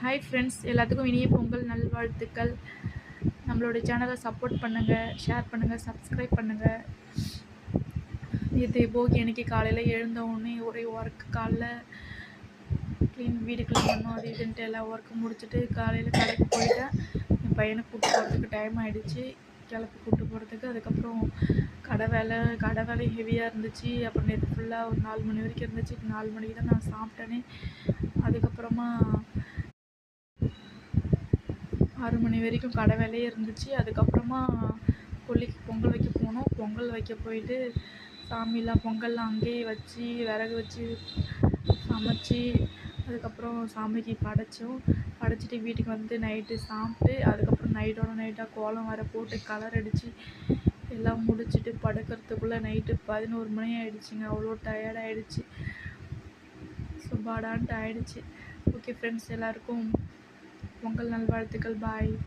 Hi friends, எல்லாத்துக்கும் இனிய பொங்கல் நல்வாழ்த்துக்கள். நம்மளோட சேனலை சப்போர்ட் பண்ணுங்கள், ஷேர் பண்ணுங்கள், சப்ஸ்கிரைப் பண்ணுங்கள். இது போகி அன்றைக்கி காலையில் எழுந்தவுடனே ஒரே ஒர்க். காலைல வீடு க்ளீன் பண்ணோம், அது இதுன்ட்டு எல்லா ஒர்க்கும் முடிச்சுட்டு காலையில் கடைக்கு போயிட்டேன். என் பையனை கூப்பிட்டு போகிறதுக்கு டைம் ஆகிடுச்சு, கிளப்பி கூப்பிட்டு போகிறதுக்கு. அதுக்கப்புறம் கடை வேலை ஹெவியாக இருந்துச்சு. அப்புறம் நேற்று ஃபுல்லாக ஒரு 4 மணி வரைக்கும் இருந்துச்சு. 4 மணிக்கு தான் நான் சாப்பிட்டேனே. அதுக்கப்புறமா 6 மணி வரைக்கும் கடை வேலையே இருந்துச்சு. அதுக்கப்புறமா கொல்லிக்கு பொங்கல் வைக்க போனோம். பொங்கல் வைக்க போயிட்டு சாமிலாம் பொங்கல்லாம் அங்கேயே வச்சு விறகு வச்சு சமைச்சி அதுக்கப்புறம் சாமிக்கு படைச்சிட்டு வீட்டுக்கு வந்து நைட்டு சாப்பிட்டு அதுக்கப்புறம் நைட்டாக கோலம் வர போட்டு கலர் அடித்து எல்லாம் முடிச்சுட்டு படுக்கிறதுக்குள்ளே நைட்டு 11 மணி ஆகிடுச்சிங்க. அவ்வளோ டயர்டாகிடுச்சு, சுபாடான்ட்டு ஆகிடுச்சு. ஓகே ஃப்ரெண்ட்ஸ், எல்லாருக்கும் பொங்கல் நல்வாழ்த்துக்கள். பாய்.